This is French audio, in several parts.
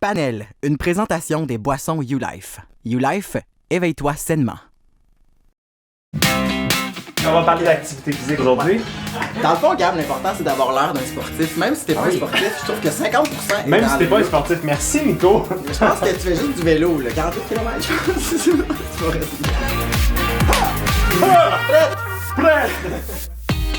Panel, une présentation des boissons YouLife. YouLife, éveille-toi sainement. On va parler d'activité physique aujourd'hui. Dans le fond, Gab, l'important c'est d'avoir l'air d'un sportif. Même si t'es pas un sportif, je trouve que 50% est Même dans si t'es le pas un jeu. sportif, merci Nico. Je pense que tu fais juste du vélo, là, 48 km. Tu vas rester. Prêt!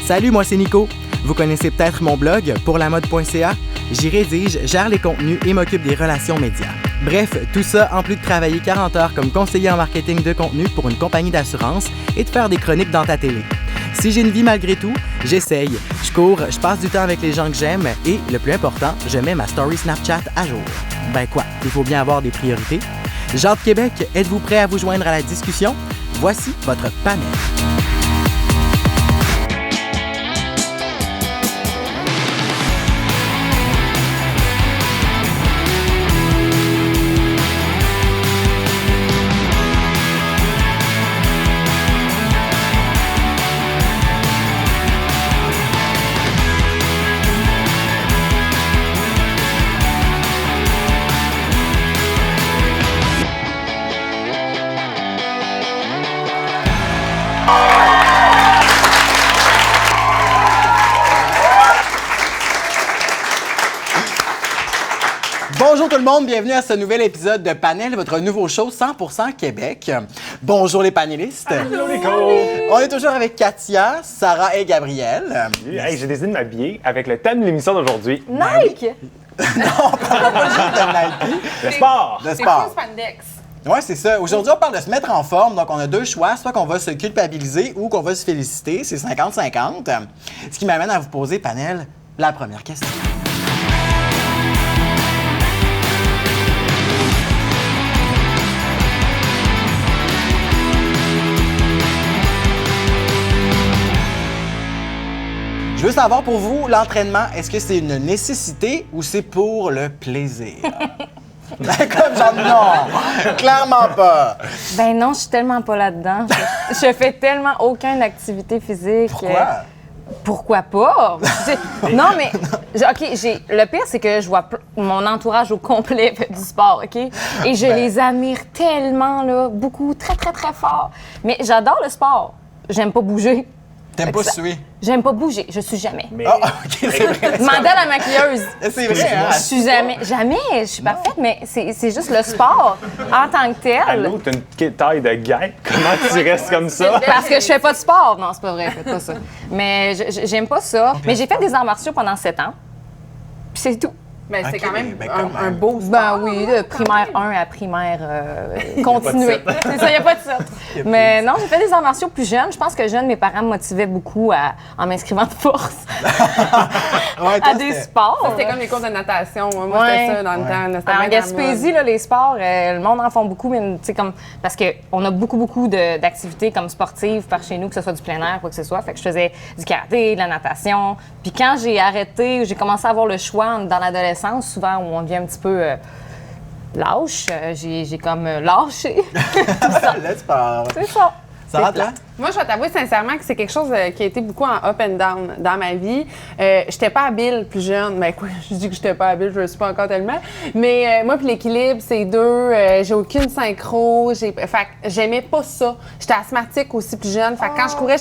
Salut, moi c'est Nico. Vous connaissez peut-être mon blog pourlamode.ca. J'y rédige, gère les contenus et m'occupe des relations médias. Bref, tout ça en plus de travailler 40 heures comme conseiller en marketing de contenu pour une compagnie d'assurance et de faire des chroniques dans ta télé. Si j'ai une vie malgré tout, j'essaye. Je cours, je passe du temps avec les gens que j'aime et, le plus important, je mets ma story Snapchat à jour. Ben quoi, il faut bien avoir des priorités. Jade Québec, êtes-vous prêt à vous joindre à la discussion? Voici votre panel. Bonjour tout le monde, bienvenue à ce nouvel épisode de Panel, votre nouveau show 100% Québec. Bonjour les panélistes. Hello Nico! On est toujours avec Katia, Sarah et Gabriel. Hey, j'ai décidé de m'habiller avec le thème de l'émission d'aujourd'hui. Nike! Non, pas juste de Nike. Le sport! De C'est sport. full spandex. Ouais, c'est ça. Aujourd'hui, on parle de se mettre en forme. Donc, on a deux choix. Soit qu'on va se culpabiliser ou qu'on va se féliciter. C'est 50-50. Ce qui m'amène à vous poser, Panel, la première question. Je veux savoir pour vous, l'entraînement, est-ce que c'est une nécessité ou c'est pour le plaisir? Comme genre, non, clairement pas. Ben non, je suis tellement pas là-dedans. Je fais tellement aucune activité physique. Pourquoi? Pourquoi pas? Non, mais le pire, c'est que je vois mon entourage au complet fait du sport, OK? Et je les admire tellement, là, beaucoup, très, très, très fort. Mais j'adore le sport. J'aime pas bouger. T'aimes pas suer? J'aime pas bouger. Je suis jamais. Mais Ah, OK, c'est vrai. Demandez à la maquilleuse. C'est vrai, hein? Je suis jamais, je suis parfaite, mais c'est juste le sport en tant que tel. allô, t'as une taille de guêpe? Comment tu restes comme ça? Parce que je fais pas de sport. Non, c'est pas vrai, faites pas ça. Mais j'aime pas ça. Mais j'ai fait des arts martiaux pendant 7 ans. Puis c'est tout. Mais c'est Ok, quand même ben quand un même. beau sport. Ben oui, de primaire 1 à primaire continué. C'est ça, il n'y a pas de 7. Mais non, j'ai fait des arts martiaux plus jeunes. Je pense que jeune, mes parents me motivaient beaucoup en m'inscrivant de force Ouais, toi, à des c'était- sports. C'était comme les cours de natation. Moi, Ouais. c'était ça dans le temps. C'était En bien Gaspésie, là, les sports, le monde en font beaucoup, mais tu sais, comme parce qu'on a beaucoup d'activités comme sportives par chez nous, que ce soit du plein air, quoi que ce soit. Fait que je faisais du karaté, de la natation. Puis quand j'ai arrêté, j'ai commencé à avoir le choix dans l'adolescence, souvent où on devient un petit peu lâche, j'ai comme lâché. Le sport. C'est ça. Sarah, toi? Moi, je vais t'avouer sincèrement que c'est quelque chose qui a été beaucoup en up and down dans ma vie. J'étais pas habile plus jeune. Ben quoi, je dis que j'étais pas habile, je le suis pas encore tellement. Mais moi, puis l'équilibre, c'est deux. J'ai aucune synchro. Fait que j'aimais pas ça. J'étais asthmatique aussi plus jeune. Fait que quand je courais,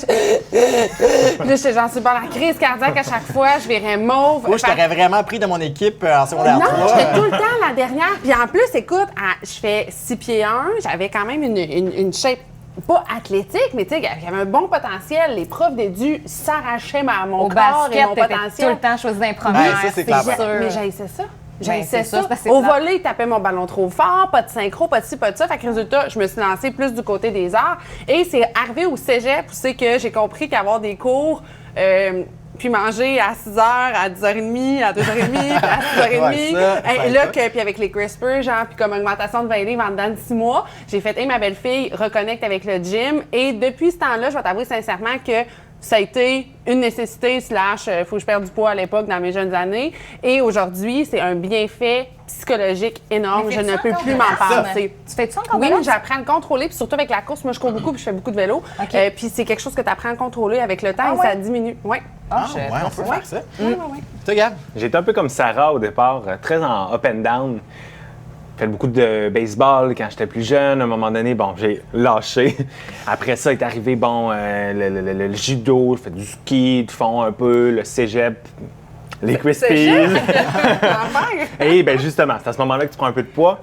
là, j'en suis pas la crise cardiaque à chaque fois. Je virais mauve. Moi, je Fait- t'aurais vraiment pris de mon équipe en secondaire Non, 3. j'étais tout le temps la dernière. Puis en plus, écoute, je fais 6 pieds 1. J'avais quand même une shape pas athlétique, mais tu sais, j'avais un bon potentiel. Les profs d'édu s'arrachaient mon Au corps et basket, mon t'étais potentiel. tout le temps choisi d'un première. Ouais, ça, c'est clair. sûr. Mais j'haïssais ça. J'haïssais c'est ça, ça. c'est parce que c'est Au plat. volley, ils tapaient mon ballon trop fort, pas de synchro, pas de ci, pas de ça. Fait que résultat, je me suis lancée plus du côté des arts. Et c'est arrivé au cégep où c'est que j'ai compris qu'avoir des cours, puis manger à 6h, à 10h30, à 2h30, puis à 6h30. Ouais, ça Et là, aide puis avec les CRISPR, genre, puis comme augmentation de 20 livres en dedans de 6 mois, j'ai fait, ma belle-fille reconnecte avec le gym. Et depuis ce temps-là, je vais t'avouer sincèrement que ça a été une nécessité / faut que je perde du poids à l'époque dans mes jeunes années. Et aujourd'hui, c'est un bienfait psychologique énorme. Mais Je fais-tu ne peux encore plus de m'en la passer. Tu fais-tu encore Oui, de la j'apprends à le contrôler, puis surtout avec la course, moi je cours beaucoup, puis je fais beaucoup de vélo. OK. Puis c'est quelque chose que tu apprends à contrôler avec le temps Ah et ouais? ça diminue. Oui. Ah, je- ouais, on peut Ouais. faire ça. Ouais. Toi, Gab? J'étais un peu comme Sarah au départ, très en up and down. fait beaucoup de baseball quand j'étais plus jeune. À un moment donné, bon, j'ai lâché. Après ça est arrivé, bon, le judo, j'ai fait du ski, du fond un peu, le cégep, les Crispies. Et bien justement, c'est à ce moment-là que tu prends un peu de poids.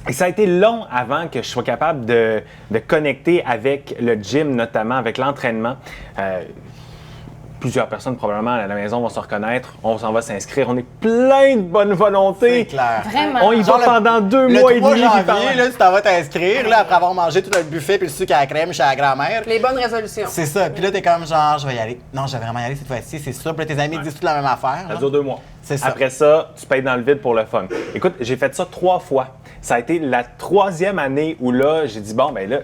Et ça a été long avant que je sois capable de connecter avec le gym, notamment avec l'entraînement. Plusieurs personnes probablement à la maison vont se reconnaître. On s'en va s'inscrire. On est plein de bonne volonté. C'est clair. Vraiment. On y va pendant 2 Le mois et 3 demi. janvier, là, tu t'en vas t'inscrire, là, après avoir mangé tout le buffet puis le sucre à la crème chez la grand-mère. Les bonnes résolutions. C'est ça. Puis là, t'es comme genre, je vais y aller. Non, je vais vraiment y aller cette fois-ci, c'est sûr. Puis là, tes amis disent toute la même affaire. Ça là. dure 2 mois. C'est ça. Après ça, tu payes dans le vide pour le fun. Écoute, j'ai fait ça 3 fois. Ça a été la 3e année où là, j'ai dit, bon, ben là,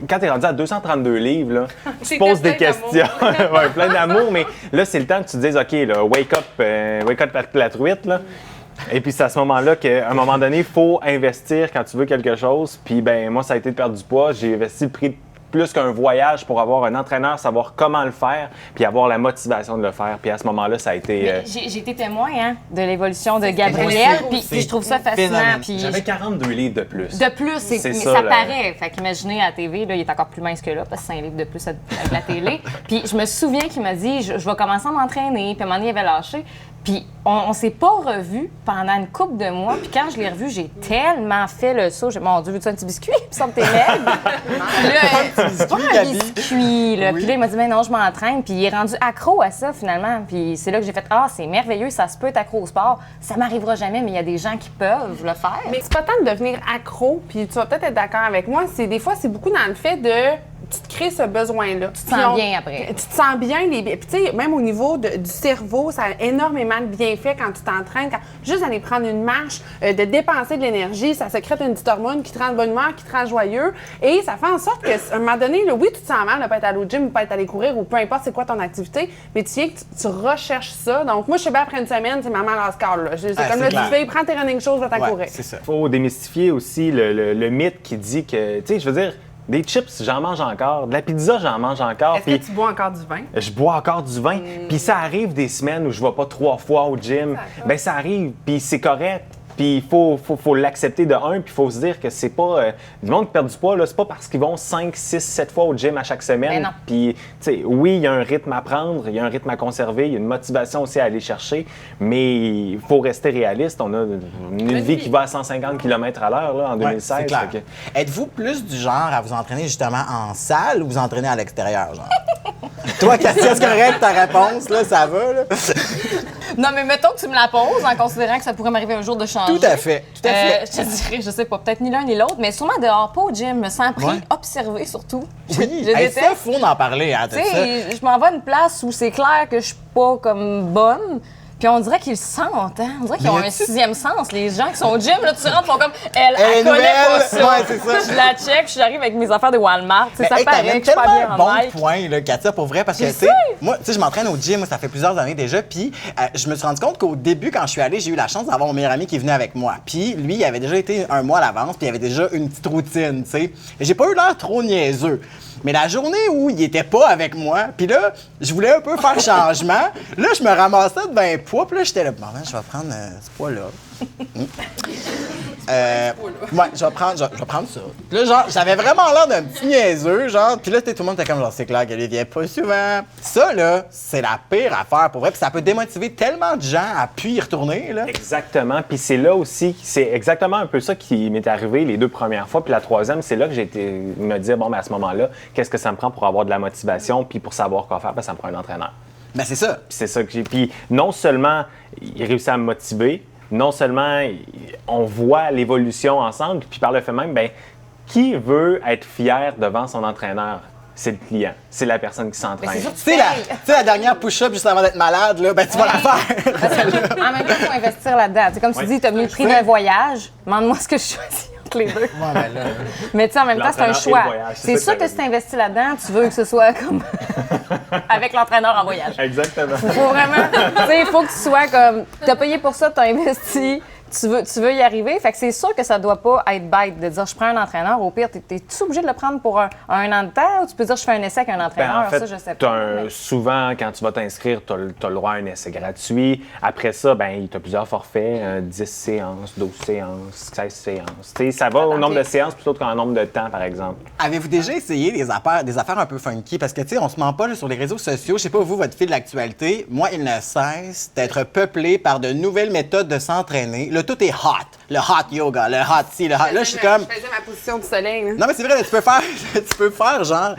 quand tu es rendu à 232 livres, là, tu poses des questions. Ouais, plein d'amour, mais là, c'est le temps que tu te dises, OK, là, wake up la truite, là. Et puis, c'est à ce moment-là qu'à un moment donné, il faut investir quand tu veux quelque chose. Puis, ben moi, ça a été de perdre du poids. J'ai investi le prix plus qu'un voyage pour avoir un entraîneur, savoir comment le faire, puis avoir la motivation de le faire. Puis à ce moment-là, ça a été... J'ai été témoin de l'évolution de Moi Gabrielle, aussi. puis je trouve ça fascinant. Phénomène. Puis J'avais 42 livres de plus. de plus, mais C'est ça, ça, là. paraît. Fait qu'imaginez à la TV, là, il est encore plus mince que là, parce que c'est un livre de plus avec la télé. Puis je me souviens qu'il m'a dit, je vais commencer à m'entraîner. Puis à un moment donné, il avait lâché. Puis on s'est pas revus pendant une couple de mois. Puis quand je l'ai revu, j'ai tellement fait le saut. J'ai dit, mon Dieu, veux-tu un petit biscuit? Puis ça me tes maigre. Là, c'est pas un Gabi. biscuit. Là. Oui. Puis là, il m'a dit, mais non, je m'entraîne. Puis il est rendu accro à ça, finalement. Puis c'est là que j'ai fait, ah, c'est merveilleux, ça se peut être accro au sport. Ça m'arrivera jamais, mais il y a des gens qui peuvent le faire. Mais c'est pas tant de devenir accro, puis tu vas peut-être être d'accord avec moi, c'est des fois, c'est beaucoup dans le fait de... Tu te crées ce besoin-là. Tu te sens bien après. Tu te sens bien. Puis tu sais, même au niveau du cerveau, ça a énormément de bienfaits quand tu t'entraînes. Juste aller prendre une marche, de dépenser de l'énergie, ça sécrète une petite hormone qui te rend de bonne humeur, qui te rend joyeux. Et ça fait en sorte qu'à un moment donné, là, oui, tu te sens mal de pas être allé au gym ou pas être allé courir ou peu importe c'est quoi ton activité, mais tu viens que tu recherches ça. Donc moi, je sais bien, après une semaine, c'est maman lascar, là. C'est comme là, clair. tu fais, prends tes running shoes, va t'en courir. Ouais, c'est ça. Il faut démystifier aussi le mythe qui dit que, tu sais, je veux dire, des chips, j'en mange encore. De la pizza, j'en mange encore. Est-ce que tu bois encore du vin? Je bois encore du vin. Puis ça arrive des semaines où je ne vais pas 3 fois au gym. Ben ça arrive, puis c'est correct. Puis il faut l'accepter de un, puis il faut se dire que c'est pas... du monde qui perd du poids, là, c'est pas parce qu'ils vont 5, 6, 7 fois au gym à chaque Ben semaine. non. Puis, tu sais, oui, il y a un rythme à prendre, il y a un rythme à conserver, il y a une motivation aussi à aller chercher, mais il faut rester réaliste. On a une vie qui va à 150 km à l'heure là, en Ouais, 2016. c'est clair. fait que- Êtes-vous plus du genre à vous entraîner justement en salle ou vous entraînez à l'extérieur, genre? Toi, Cassia, est-ce correct ta réponse, là? Ça va, là? Non, mais mettons que tu me la poses en considérant que ça pourrait m'arriver un jour de changer. Tout à fait, tout à fait. Je te dirais, je sais pas, peut-être ni l'un ni l'autre, mais sûrement dehors, pas au gym, me sens pris, Ouais. observé surtout. Oui, je hey, déteste. ça, faut en parler, hein, de Tu ça. sais, je m'en vais à une place où c'est clair que je suis pas comme bonne. Puis on dirait qu'ils le sentent, hein? On dirait qu'ils ont Mais un tu- 6e sens. Les gens qui sont au gym, là, tu rentres, font comme elle Elle est connaît pas nouvelle. ça. Ouais, c'est ça. Je la check, puis j'arrive avec mes affaires de Walmart. Tu sais, ça Hey, paraît t'amènes que je suis pas tellement bien un en bon Nike. point, là, Katia, pour vrai, parce que, Je tu sais, moi, tu sais, je m'entraîne au gym, moi, ça fait plusieurs années déjà, puis je me suis rendu compte qu'au début, quand je suis allée, j'ai eu la chance d'avoir mon meilleur ami qui est venu avec moi. Puis lui, il avait déjà été un mois à l'avance, puis il avait déjà une petite routine, tu sais. Et j'ai pas eu l'air trop niaiseux. Mais la journée où il était pas avec moi, puis là, je voulais un peu faire changement, là, je me ramassais devant un poids, puis là, j'étais là, bon, ben, je vais prendre ce poids-là. Ouais, je vais prendre ça. Puis là, genre, j'avais vraiment l'air d'un petit niaiseux, genre. Puis là, tout le monde était comme, genre, c'est clair qu'elle y vient pas souvent. Ça, là, c'est la pire affaire pour vrai. Puis ça peut démotiver tellement de gens à plus y retourner, là. Exactement. Puis c'est là aussi, c'est exactement un peu ça qui m'est arrivé les 2 premières fois. Puis la 3e, c'est là que j'ai été me dire, bon, ben à ce moment-là, qu'est-ce que ça me prend pour avoir de la motivation, puis pour savoir quoi faire, ben, ça me prend un entraîneur. Ben, c'est ça. Puis c'est ça que j'ai. Puis non seulement il réussit à me motiver, non seulement on voit l'évolution ensemble, puis par le fait même, ben qui veut être fier devant son entraîneur? C'est le client, c'est la personne qui s'entraîne. Mais c'est sûr que Tu sais, la dernière push-up juste avant d'être malade, là, ben, tu vas la faire. En même temps, il faut investir là-dedans. C'est comme tu dis, tu as mis le prix d'un voyage. Demande-moi ce que je choisis entre les deux. Ouais, ben, là. Mais tu sais, en même temps, c'est un L'entraîneur et choix. le voyage, c'est C'est ça sûr que que ça si tu investis là-dedans, tu veux que ce soit comme avec l'entraîneur en voyage. Exactement. Faut vraiment, tu sais, il faut que tu sois comme, t'as payé pour ça, t'as investi, tu veux y arriver. Fait que c'est sûr que ça doit pas être bête de dire je prends un entraîneur. Au pire, t'es-tu obligé de le prendre pour un an de temps ou tu peux dire je fais un essai avec un entraîneur? En fait, ça, je sais pas. Souvent, quand tu vas t'inscrire, tu as le droit à un essai gratuit. Après ça, tu as plusieurs forfaits, 10 séances, 12 séances, 16 séances. T'sais, ça va au nombre de séances plutôt qu'en nombre de temps, par exemple. Avez-vous déjà essayé des affaires un peu funky? Parce que, tu sais, on se ment pas là, sur les réseaux sociaux. Je sais pas, vous, votre fil de l'actualité, moi, il ne cesse d'être peuplé par de nouvelles méthodes de s'entraîner. Là, tout est hot. Le hot yoga, le hot ci, le hot... Là, je suis comme... Je faisais ma position du soleil. Hein. Non, mais c'est vrai, tu peux faire genre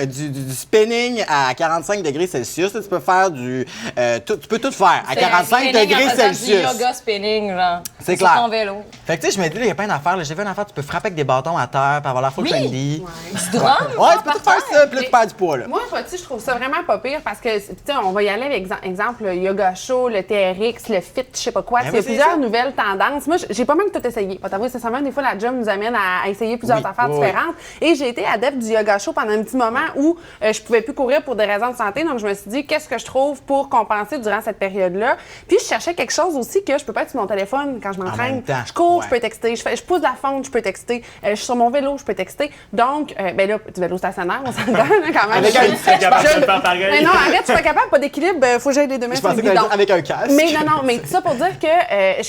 du spinning à 45 degrés Celsius. Là, tu peux faire tu peux tout faire à 45 degrés Celsius. Du yoga spinning, genre. C'est sur clair. ton vélo. Fait que, tu sais, je me dis, il y a plein d'affaires. J'ai vu une affaire, tu peux frapper avec des bâtons à terre, puis avoir la full trendy. Du drum? Ouais, tu peux tout faire ça, puis là, tu perds du poids, là. Moi, je trouve ça vraiment pas pire parce que, tu sais, on va y aller avec, exemple, le yoga show, le TRX, le fit, je sais pas quoi. Il y a plusieurs nouvelles tendances. Moi, j'ai pas même tout essayé. Pas t'avouer, sincèrement, des fois, la gym nous amène à essayer plusieurs affaires différentes. Et j'ai été adepte du yoga show pendant un petit moment où je pouvais plus courir pour des raisons de santé. Donc, je me suis dit, qu'est-ce que je trouve pour compenser durant cette période-là? Puis, je cherchais quelque chose aussi que je peux pas être sur mon téléphone quand je m'entraîne. Je cours, je peux texter. Je pousse de la fonte, je peux texter. Je suis sur mon vélo, je peux texter. Donc, ben là, du vélo stationnaire, on s'entend quand même. Avec un capable de le faire pareil. Mais non, arrête, je suis pas capable, pas d'équilibre, faut que j'aille les deux mains sur le guidon. Avec un casque. Mais non, mais tout ça pour dire que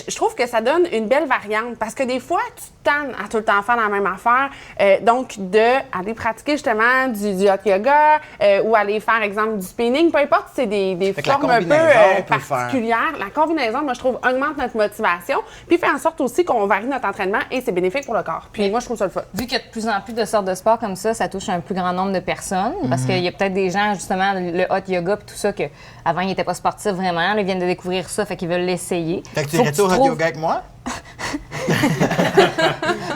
je trouve que ça donne une belle variante parce que des fois, tu te tannes à tout le temps faire la même affaire. Donc, d'aller pratiquer justement du hot yoga ou aller faire, exemple, du spinning, peu importe, c'est des formes un peu particulières. La combinaison, moi, je trouve, augmente notre motivation puis fait en sorte aussi qu'on varie notre entraînement et c'est bénéfique pour le corps. Puis moi, je trouve ça le fun. Vu qu'il y a de plus en plus de sortes de sports comme ça touche un plus grand nombre de personnes. Parce qu'il y a peut-être des gens, justement, le hot yoga et tout ça, qu'avant, ils n'étaient pas sportifs vraiment. Là, ils viennent de découvrir ça, fait qu'ils veulent l'essayer. Fait que tu irais au hot yoga avec moi?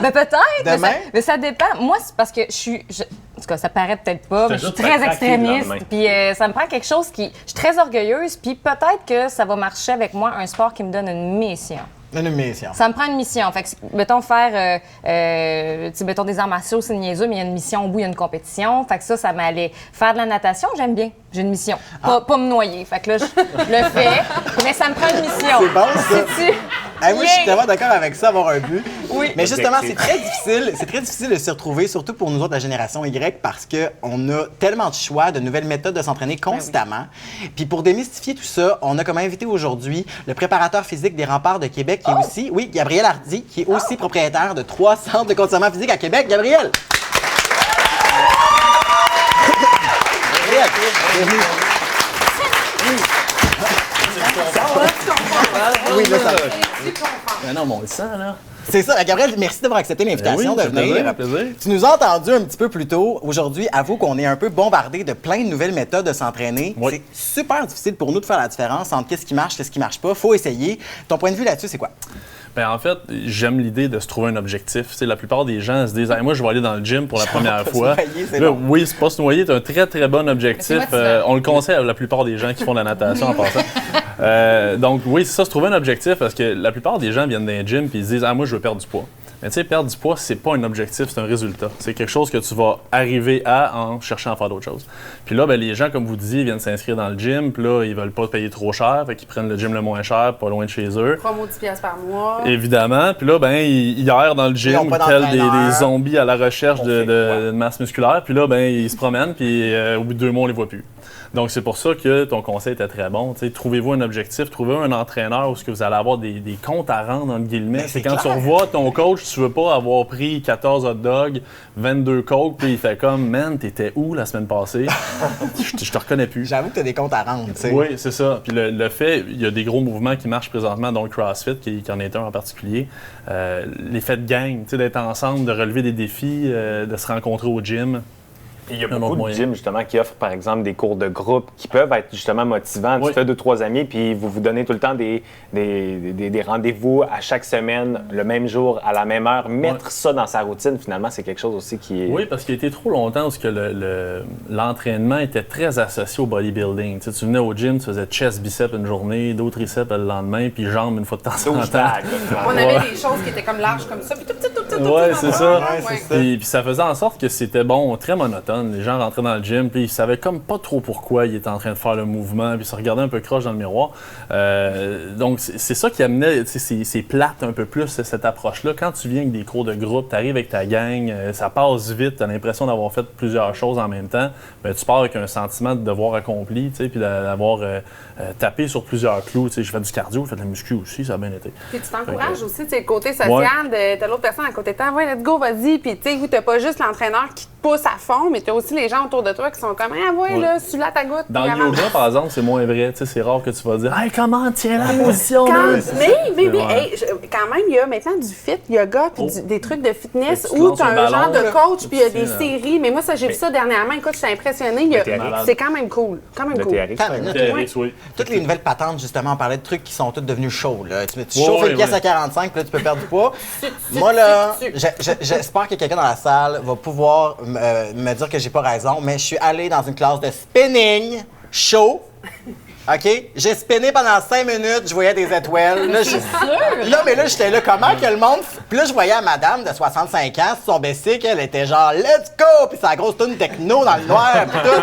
Ben peut-être, Demain? mais ça dépend. Moi, c'est parce que en tout cas, ça paraît peut-être pas, mais je suis très extrémiste. Puis ça me prend quelque chose qui... Je suis très orgueilleuse, puis peut-être que ça va marcher avec moi, un sport qui me donne une mission. Une mission. Ça me prend une mission. Fait que, mettons, faire, mettons, des arts martiaux, c'est niaiseux, mais il y a une mission au bout, il y a une compétition. Fait que ça m'allait. Faire de la natation, j'aime bien. J'ai une mission. Pas me noyer. Fait que là, je le fais, mais ça me prend une mission. C'est bon, ça. Moi, je suis tellement d'accord avec ça, avoir un but. Oui. Mais justement, c'est très difficile de s'y retrouver, surtout pour nous autres, la génération Y, parce qu'on a tellement de choix, de nouvelles méthodes de s'entraîner constamment. Puis pour démystifier tout ça, on a comme invité aujourd'hui le préparateur physique des Remparts de Québec, qui est aussi, Gabriel Hardy, qui est aussi propriétaire de 3 centres de conditionnement physique à Québec. Gabriel! Bienvenue. Oui, là, ça va. Non, mais on le sent, là. C'est ça. Gabriel, merci d'avoir accepté l'invitation de venir. Plaisir. Tu nous as entendu un petit peu plus tôt. Aujourd'hui, avoue qu'on est un peu bombardé de plein de nouvelles méthodes de s'entraîner. Oui. C'est super difficile pour nous de faire la différence entre qu'est-ce qui marche, qu'est-ce qui marche pas. Faut essayer. Ton point de vue là-dessus, c'est quoi? Bien, en fait, j'aime l'idée de se trouver un objectif. Tu sais, la plupart des gens se disent hey, moi, je vais aller dans le gym pour la première fois. Là, oui, c'est pas se noyer, c'est un très, très bon objectif. On le conseille à la plupart des gens qui font de la natation en passant. Donc, oui, c'est ça, se trouver un objectif parce que la plupart des gens viennent d'un gym et ils se disent moi, je veux perdre du poids. Mais tu sais, perdre du poids, c'est pas un objectif, c'est un résultat. C'est quelque chose que tu vas arriver à en cherchant à faire d'autres choses. Puis là, les gens, comme vous disiez, viennent s'inscrire dans le gym, puis là, ils veulent pas payer trop cher, fait qu'ils prennent le gym le moins cher, pas loin de chez eux. Promo 10$ par mois. Évidemment. Puis là, ils errent dans le gym, tels des zombies à la recherche de masse musculaire. Puis là, ils se promènent, puis au bout de 2 mois, on les voit plus. Donc, c'est pour ça que ton conseil était très bon. T'sais, trouvez-vous un objectif, trouvez-vous un entraîneur où vous allez avoir des comptes à rendre, entre guillemets. C'est quand tu revois ton coach, tu veux pas avoir pris 14 hot dogs, 22 coke, puis il fait comme « Man, t'étais où la semaine passée? » Je te reconnais plus. J'avoue que t'as des comptes à rendre, tu sais. Oui, c'est ça. Puis le fait, il y a des gros mouvements qui marchent présentement, dont le CrossFit, qui en est un en particulier. L'effet de gang, d'être ensemble, de relever des défis, de se rencontrer au gym. Il y a beaucoup de gyms, justement, qui offrent, par exemple, des cours de groupe qui peuvent être, justement, motivants. Oui. Tu fais 2-3 amis, puis vous vous donnez tout le temps des rendez-vous à chaque semaine, le même jour, à la même heure. Mettre ça dans sa routine, finalement, c'est quelque chose aussi qui est... Oui, parce qu'il a été trop longtemps où l'entraînement était très associé au bodybuilding. Tu sais, tu venais au gym, tu faisais chest, biceps une journée, d'autres triceps le lendemain, puis jambes une fois de temps en temps. On avait des choses qui étaient comme larges comme ça, puis tout petit, Ouais, c'est ça. Ouais, c'est ça. Puis ça faisait en sorte que c'était bon, très monotone. Les gens rentraient dans le gym, puis ils savaient comme pas trop pourquoi ils étaient en train de faire le mouvement, puis ils se regardaient un peu croche dans le miroir. Donc c'est ça qui amenait, c'est plate un peu plus, cette approche-là. Quand tu viens avec des cours de groupe, tu arrives avec ta gang, ça passe vite, tu as l'impression d'avoir fait plusieurs choses en même temps. Ben, tu pars avec un sentiment de devoir accompli, tu sais, puis d'avoir tapé sur plusieurs clous. Tu sais, je fais du cardio, je fais de la muscu aussi, ça a bien été. Puis tu t'encourages aussi, tu sais, le côté social, t'as l'autre personne à côté de toi, ouais, let's go, vas-y. Puis tu sais, t'as pas juste l'entraîneur qui te pousse à fond, mais t'as aussi les gens autour de toi qui sont comme, ah ouais, là, suis là ta goutte. Dans le yoga, par exemple, c'est moins vrai. Tu sais, c'est rare que tu vas dire, hey, comment tiens la position? Quand même, il y a maintenant du fit yoga, puis des trucs de fitness Fait que tu où lances tu as un un ballon, genre de là. coach, puis il y a des Aussi, séries. Mais moi, ça, j'ai vu ça dernièrement. Écoute, j'étais impressionnée. C'est quand même cool. Quand même Le cool. TRX, Attends une minute, TRX, oui. Toutes les nouvelles patentes, justement, on parlait de trucs qui sont toutes devenus chauds. Là. Tu Ouais, chauffes une ouais, pièce ouais. à 45, puis là, tu peux perdre du poids. Moi, là, j'espère que quelqu'un dans la salle va pouvoir me dire que j'ai pas raison, mais je suis allé dans une classe de spinning chaud. OK? J'ai spinné pendant 5 minutes, je voyais des étoiles. Là, mais là, j'étais là, comment que le monde... Puis là, je voyais la madame de 65 ans, sur son bicycle, elle était genre « Let's go! » Puis sa grosse toune techno dans le noir, puis tout.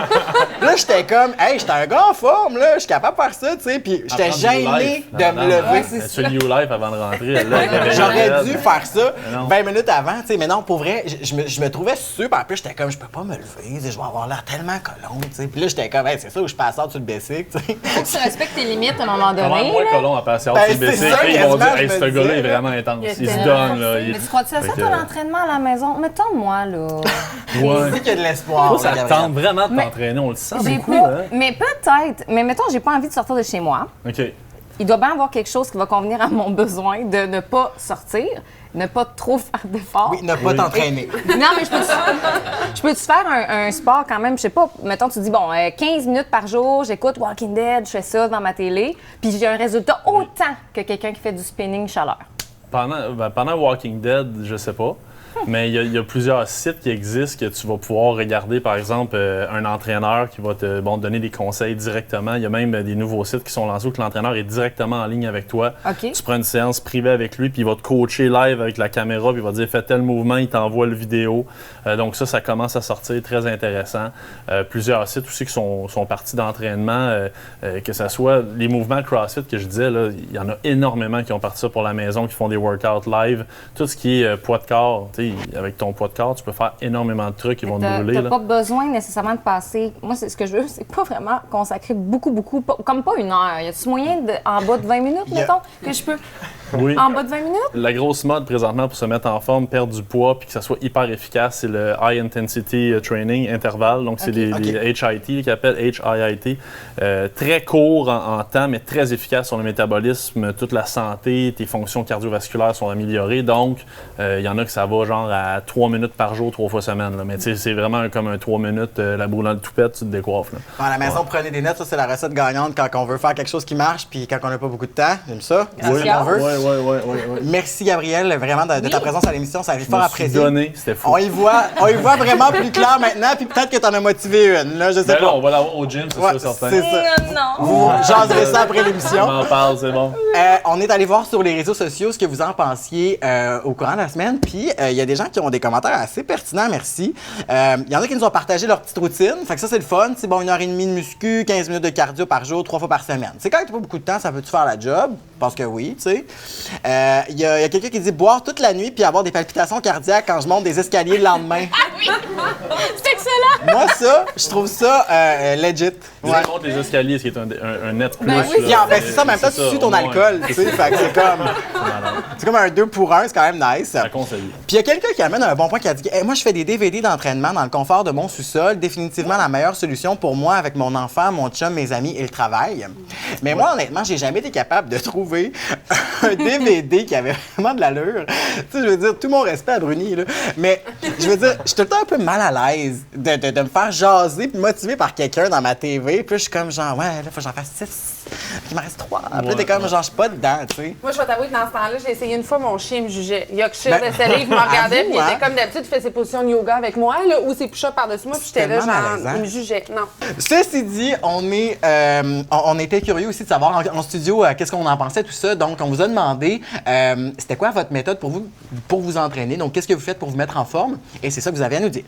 Là, j'étais comme « Hey, j'étais un gars en forme, là, je suis capable de faire ça, tu sais. » Puis j'étais gêné de me lever. Elle fait le New Life avant de rentrer. Elle l'a réveillée. J'aurais dû faire ça non. 20 minutes avant, tu sais, mais non, pour vrai, je me trouvais super, puis j'étais comme, je peux pas me lever, tu sais, je vais avoir l'air tellement colon, tu sais. Puis là, j'étais comme, hey, c'est ça où je passe sur le bicycle, tu sais. Faut que tu respectes tes limites à un moment donné. Comment moi, là. Colomb, a passé Ben, hors du c'est bicycle, ça, ils vont dire, quasiment, hey, je ce me gars-là disais, est vraiment intense. Il Il se était donne, là. Mais tu crois-tu à ça, Fait ton que- entraînement à la maison? Mettons-moi, là. Ouais. C'est qu'il y a de l'espoir. Toi, ça là, te Gabriel. tente vraiment de Mais- t'entraîner, on le sent J'ai beaucoup, pas- hein? Mais peut-être. Mais mettons, j'ai pas envie de sortir de chez moi. OK. Il doit bien avoir quelque chose qui va convenir à mon besoin de ne pas sortir, ne pas trop faire d'efforts. Oui, ne pas t'entraîner. Non, mais je peux-tu faire un sport quand même? Je sais pas, mettons, tu dis, bon, 15 minutes par jour, j'écoute Walking Dead, je fais ça dans ma télé, puis j'ai un résultat autant que quelqu'un qui fait du spinning chaleur. Pendant Walking Dead, je sais pas. Mais il y a plusieurs sites qui existent que tu vas pouvoir regarder, par exemple, un entraîneur qui va te donner des conseils directement. Il y a même des nouveaux sites qui sont lancés où que l'entraîneur est directement en ligne avec toi. OK. Tu prends une séance privée avec lui, puis il va te coacher live avec la caméra, puis il va te dire fais tel mouvement, il t'envoie le vidéo. Donc ça commence à sortir, très intéressant. Plusieurs sites aussi qui sont partis d'entraînement, que ce soit les mouvements CrossFit que je disais, là, il y en a énormément qui ont parti ça pour la maison, qui font des workouts live. Tout ce qui est poids de corps, tu sais, avec ton poids de corps, tu peux faire énormément de trucs qui vont te brûler. T'as là. pas besoin nécessairement de passer. Moi, c'est ce que je veux, c'est pas vraiment consacrer beaucoup, comme pas une heure. Y a-tu moyen en bas de 20 minutes, mettons, que je peux? Oui. En bas de 20 minutes? La grosse mode présentement pour se mettre en forme, perdre du poids puis que ça soit hyper efficace, c'est le High Intensity Training intervalle. Donc, c'est les HIT qui appellent HIIT. Très court en temps, mais très efficace sur le métabolisme, toute la santé, tes fonctions cardiovasculaires sont améliorées. Donc, il y en a que ça va genre à 3 minutes par jour, 3 fois semaine. Là. Mais tu sais, c'est vraiment comme un 3 minutes, la boule dans le toupette, tu te décoiffes. Là. À la maison, prenez des notes, ça c'est la recette gagnante quand on veut faire quelque chose qui marche, puis quand on n'a pas beaucoup de temps. J'aime ça. C'est ce qu'on veut. Oui. Merci Gabriel, vraiment de ta présence à l'émission, ça a été fort Je me suis apprécié. donné, c'était fou. On y voit vraiment plus clair maintenant, puis peut-être que t'en as motivé une, là, je sais Ben là, pas. on va l'avoir au gym, c'est Ouais, sûr, certain. c'est ça. Non. Vous jaserez ça après On l'émission. en parle, c'est bon. On est allé voir sur les réseaux sociaux ce que vous en pensiez au courant de la semaine, puis il y a des gens qui ont des commentaires assez pertinents, merci. Il y en a qui nous ont partagé leur petite routine, fait que ça c'est le fun. C'est bon, 1h30 de muscu, 15 minutes de cardio par jour, 3 fois par semaine. C'est quand même pas beaucoup de temps, ça peut-tu faire la job? Je pense que oui, tu sais. Il y a quelqu'un qui dit boire toute la nuit puis avoir des palpitations cardiaques quand je monte des escaliers le lendemain. Ah oui! C'est excellent! Moi, ça, je trouve ça legit. Tu Ouais. montes les escaliers, ce qui est un net plus. Ben oui. Puis c'est ça, en même temps, tu suis ton alcool, tu sais. Fait que c'est comme un 2 pour 1, c'est quand même nice. À conseiller. Puis il y a quelqu'un qui amène un bon point qui a dit hey, moi, je fais des DVD d'entraînement dans le confort de mon sous-sol. Définitivement la meilleure solution pour moi avec mon enfant, mon chum, mes amis et le travail. Mais moi, honnêtement, j'ai jamais été capable de trouver un DVD qui avait vraiment de l'allure. Tu sais, je veux dire, tout mon respect à Bruni, là. Mais je veux dire, je suis tout le temps un peu mal à l'aise de me faire jaser puis motiver par quelqu'un dans ma TV. Puis là, je suis comme genre, ouais, là, faut que j'en fasse 6. Puis il m'en reste 3. Puis là, t'es comme, genre, je suis pas dedans, tu sais. Moi, je vais t'avouer que dans ce temps-là, j'ai essayé une fois, mon chien me jugeait. Yorkshire de Sally, il me regardait, puis il était comme d'habitude, il fait ses positions de yoga avec moi, là, ou ses push-ups par-dessus moi, puis j'étais là, tellement genre, malaisant. il me jugeait. Non. Ceci dit, on était curieux aussi de savoir en studio qu'est-ce qu'on en pensait, tout ça. Donc, on vous a a demandé c'était quoi votre méthode pour vous entraîner. Donc, qu'est-ce que vous faites pour vous mettre en forme? Et c'est ça que vous avez à nous dire.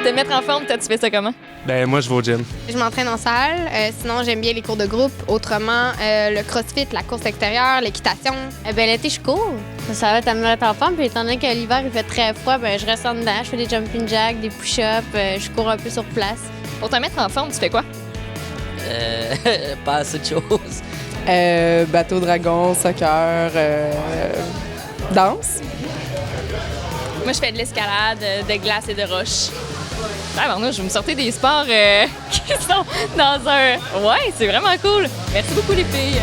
Te mettre en forme, toi, tu fais ça comment? Ben moi, je vais au gym. Je m'entraîne en salle. Sinon, j'aime bien les cours de groupe. Autrement, le crossfit, la course extérieure, l'équitation. L'été, je cours. Ça va être à me mettre en forme. Puis étant donné que l'hiver, il fait très froid, je reste en dedans. Je fais des jumping jacks, des push-ups. Je cours un peu sur place. Pour te mettre en forme, tu fais quoi? Pas assez de choses. Bateau dragon, soccer, danse. Moi, je fais de l'escalade, de glace et de roche. Ah, bon, je vais me sortir des sports qui sont dans un... Ouais, c'est vraiment cool. Merci beaucoup, les filles.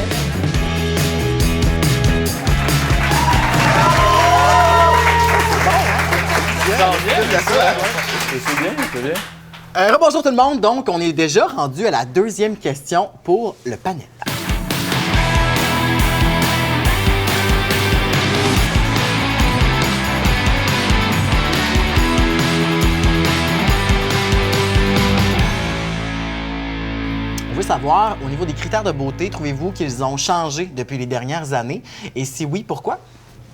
C'est bien. Rebonjour tout le monde. Donc, on est déjà rendu à la deuxième question pour le panel. On veut savoir, au niveau des critères de beauté, trouvez-vous qu'ils ont changé depuis les dernières années? Et si oui, pourquoi?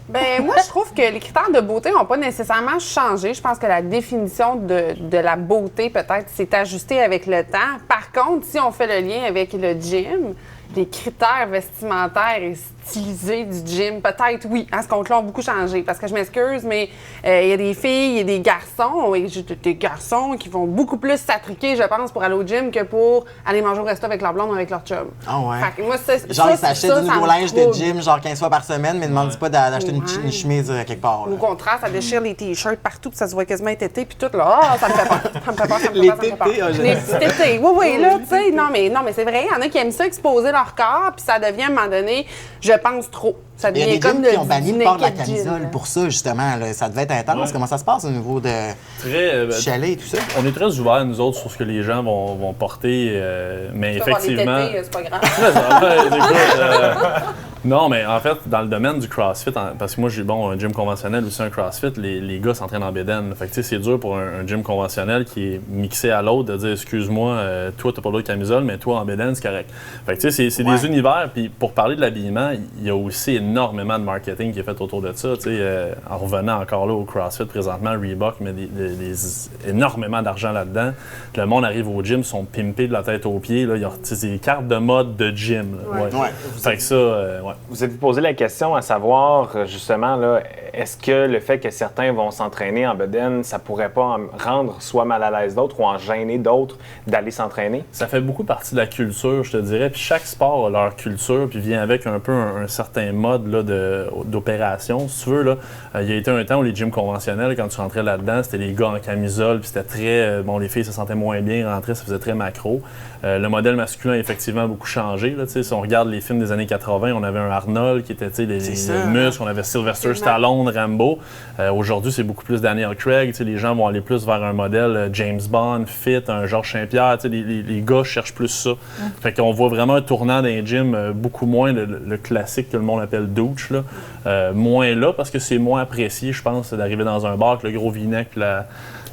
Ben moi, je trouve que les critères de beauté n'ont pas nécessairement changé. Je pense que la définition de la beauté, peut-être, s'est ajustée avec le temps. Par contre, si on fait le lien avec le gym, les critères vestimentaires et stylisés du gym, peut-être, oui, à ce compte-là, ont beaucoup changé. Parce que je m'excuse, mais il y a des filles et des garçons, et des garçons qui vont beaucoup plus s'attriquer, je pense, pour aller au gym que pour aller manger au resto avec leur blonde ou avec leur chum. Ah ouais. Fait que moi, Genre, ils s'achètent du nouveau linge de gym, genre 15 fois par semaine, mais ne demandent pas d'acheter une chemise quelque part. Au contraire, ça déchire les t-shirts partout, puis ça se voit quasiment être été, puis tout, là, ça me fait peur. Ça me fait peur, ça me fait Les peur, ça me fait peur. tétés, Les petits tétés, oui, là, tu sais, non, mais c'est vrai, il y en a qui aiment ça exposer leur corps, puis ça devient, à un moment donné, je pense trop. Ça Il y a devient des gyms comme qui ont banni le port de la naked gym, camisole là. pour ça, justement. Là. Ça devait être intense. Ouais. Comment ça se passe au niveau de chalet et tout ça? On est très ouverts, nous autres, sur ce que les gens vont porter, mais Tu peux avoir des effectivement... tétés, c'est pas grave. Non, mais en fait, dans le domaine du CrossFit, parce que moi, j'ai un gym conventionnel aussi, un CrossFit, les gars s'entraînent en bédaine. Fait que, tu sais, c'est dur pour un gym conventionnel qui est mixé à l'autre de dire, excuse-moi, toi, t'as pas le droit de camisole, mais toi, en bédaine, c'est correct. Fait que, tu sais, c'est des univers. Puis pour parler de l'habillement, il y a aussi énormément de marketing qui est fait autour de ça. Tu sais, en revenant encore là au CrossFit présentement, Reebok met énormément d'argent là-dedans. Le monde arrive au gym, sont pimpés de la tête aux pieds. Là. Il y a des cartes de mode de gym. Là. Ouais. Fait que ça, ouais. Vous avez posé la question à savoir, justement, là, est-ce que le fait que certains vont s'entraîner en bedaine, ça pourrait pas en rendre soit mal à l'aise d'autres ou en gêner d'autres d'aller s'entraîner? Ça fait beaucoup partie de la culture, je te dirais. Puis chaque sport a leur culture, puis vient avec un peu un certain mode là, d'opération. Si tu veux, là, il y a été un temps où les gyms conventionnels, quand tu rentrais là-dedans, c'était les gars en camisole, puis c'était très... les filles se sentaient moins bien, rentraient, ça faisait très macro. Le modèle masculin a effectivement beaucoup changé. Là, si on regarde les films des années 80, on avait un Arnold qui était les muscles, on avait Sylvester Stallone, Rambo. Aujourd'hui, c'est beaucoup plus Daniel Craig. Les gens vont aller plus vers un modèle James Bond, fit, un Georges Saint-Pierre. Les gars cherchent plus ça. Fait qu'on voit vraiment un tournant d'un gym, beaucoup moins le classique que le monde appelle douche. Là. Moins là, parce que c'est moins apprécié, je pense, d'arriver dans un bar avec le gros V-neck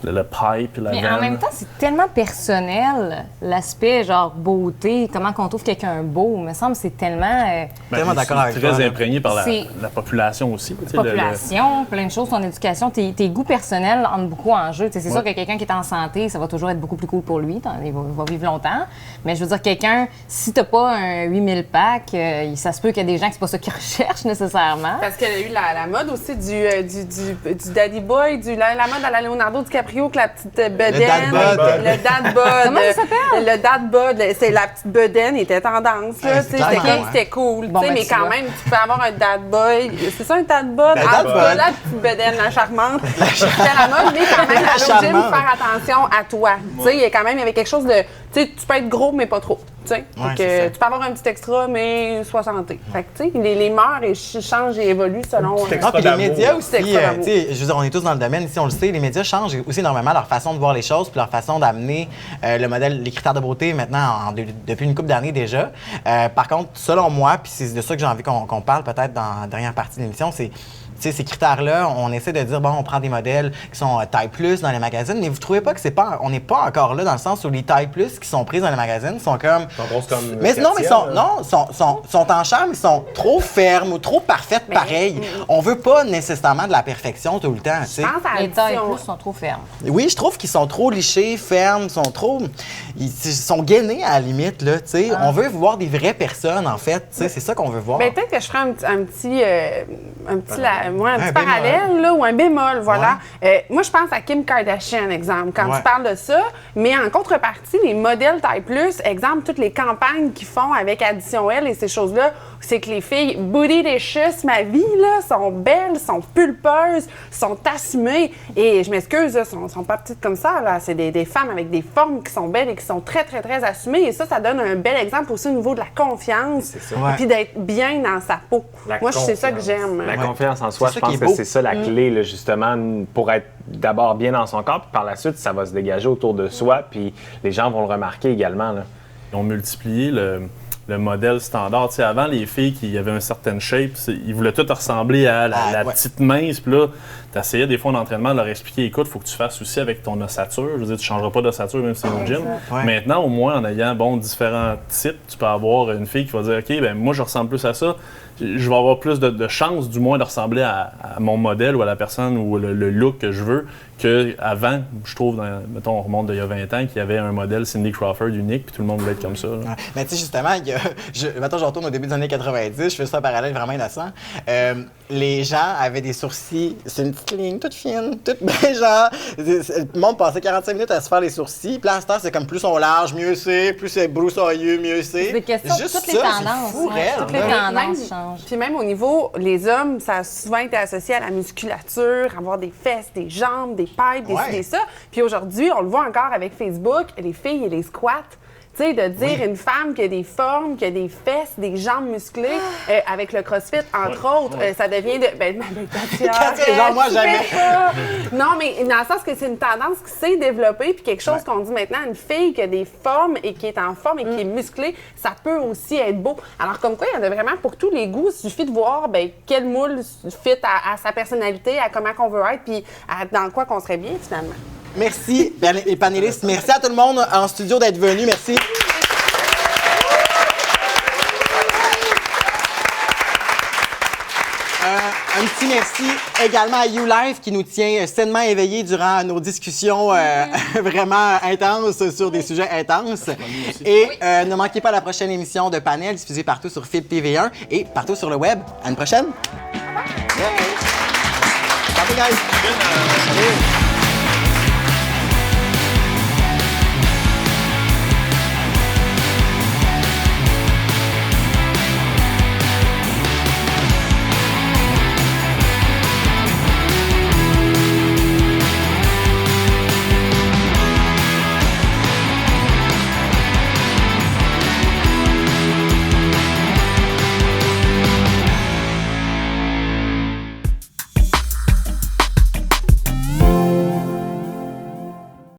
le pipe, la Mais veine. en même temps, c'est tellement personnel, l'aspect genre beauté, comment qu'on trouve quelqu'un beau. Il me semble que c'est tellement... Tellement d'accord avec toi. Très imprégné par C'est- la population aussi. tu sais, population, plein de choses, ton éducation, tes goûts personnels entrent beaucoup en jeu. C'est sûr que quelqu'un qui est en santé, ça va toujours être beaucoup plus cool pour lui. Il va vivre longtemps. Mais je veux dire, quelqu'un, si t'as pas un 8000 pack, ça se peut qu'il y a des gens que c'est pas ça qu'ils recherchent nécessairement. Parce qu'il y a eu la mode aussi du daddy boy, la mode à la Leonardo DiCaprio, que la petite bedaine. dad bod. Le dad bod. Comment ça s'appelle? Le dad bod. C'est la petite bedaine, il était tendance. Là, c'est tu sais, c'était clairement, c'était cool. Bon, tu sais, ben, mais tu quand vois. même, tu peux avoir un dad boy. C'est ça un dad bod? Ben, Ah, dad c'est bod. pas la petite bedaine, la charmante. C'était la mode, mais quand même, aller au gym, charmante. faire attention à toi. Tu sais, il y a quand même, il y avait quelque chose de. Tu sais, tu peux être gros, mais pas trop. Tu sais, Ouais, Fait c'est que ça. tu peux avoir un petit extra, mais sois santé. Fait que, tu sais, les mœurs changent et évoluent selon. Ah, puis les médias aussi, C'est extra d'amour. tu sais, je veux dire, on est tous dans le domaine, ici on le sait, les médias changent aussi énormément leur façon de voir les choses, puis leur façon d'amener le modèle, les critères de beauté maintenant depuis une couple d'années déjà. Par contre, selon moi, puis c'est de ça que j'ai envie qu'on parle peut-être dans la dernière partie de l'émission, c'est sais, ces critères-là, on essaie de dire, bon, on prend des modèles qui sont taille plus dans les magazines, mais vous trouvez pas que on n'est pas encore là dans le sens où les tailles plus qui sont prises dans les magazines sont comme... Ils sont grosses comme mais non, mais sont en charme, ils sont trop fermes ou trop parfaites pareil. On veut pas nécessairement de la perfection tout le temps, tu sais. Les tailles plus sont trop fermes. Oui, je trouve qu'ils sont trop lichés, fermes, ils sont gainés à la limite, là, tu sais. On veut voir des vraies personnes, en fait, tu sais, c'est ça qu'on veut voir. Ben, peut-être que je ferais un petit parallèle, là, ou un bémol, voilà. Moi, je pense à Kim Kardashian, exemple, quand tu parles de ça, mais en contrepartie, les modèles taille plus, exemple, toutes les campagnes qu'ils font avec Addition L et ces choses-là, c'est que les filles bootylicious, ma vie, là, sont belles, sont pulpeuses, sont assumées, et je m'excuse, là, sont pas petites comme ça, là. C'est des femmes avec des formes qui sont belles et qui sont très, très, très assumées, et ça donne un bel exemple aussi au niveau de la confiance, puis d'être bien dans sa peau. Moi, c'est ça que j'aime. La confiance en soi, je pense que c'est ça la clé, là, justement, pour être d'abord bien dans son corps, puis par la suite, ça va se dégager autour de soi, puis les gens vont le remarquer également, là. Ils ont multiplié le modèle standard. Tu sais, avant, les filles qui avaient une certaine shape, ils voulaient toutes ressembler à la petite mince. Puis là, tu essayais des fois en entraînement de leur expliquer, écoute, il faut que tu fasses aussi avec ton ossature. Je veux dire, tu ne changeras pas d'ossature même si c'est au gym. Maintenant, au moins, en ayant différents types, tu peux avoir une fille qui va dire, OK, ben moi, je ressemble plus à ça. Je vais avoir plus de chances, du moins, de ressembler à mon modèle ou à la personne ou le look que je veux qu'avant, je trouve, mettons, on remonte d'il y a 20 ans, qu'il y avait un modèle Cindy Crawford unique, puis tout le monde voulait être comme ça. Mais tu sais, justement, mettons, je retourne au début des années 90, je fais ça en parallèle vraiment innocent. Les gens avaient des sourcils, c'est une petite ligne toute fine, toute bien genre. Le monde passait 45 minutes à se faire les sourcils, puis là, à ce temps, c'est comme plus sont larges, mieux c'est, plus c'est broussailleux, mieux c'est. C'est des questions de toutes les tendances. Toutes les tendances changent. Puis même au niveau, les hommes, ça a souvent été associé à la musculature, avoir des fesses, des jambes, des pipes, des ça. Puis aujourd'hui, on le voit encore avec Facebook, les filles et les squats. Tu sais, de dire une femme qui a des formes, qui a des fesses, des jambes musclées, avec le CrossFit, entre autres, ça devient de... genre, moi, jamais. Non, mais dans le sens que c'est une tendance qui s'est développée, puis quelque chose qu'on dit maintenant, une fille qui a des formes et qui est en forme et qui est musclée, ça peut aussi être beau. Alors, comme quoi, il y en a vraiment pour tous les goûts. Il suffit de voir quel moule fit à sa personnalité, à comment qu'on veut être, puis dans quoi qu'on serait bien, finalement. Merci, les panélistes. Merci à tout le monde en studio d'être venus. Merci. Un petit merci également à YouLife qui nous tient sainement éveillés durant nos discussions vraiment intenses sur des sujets intenses. Et ne manquez pas la prochaine émission de Panel diffusée partout sur FIB TV1 et partout sur le web. À une prochaine. Bye. Bye, guys.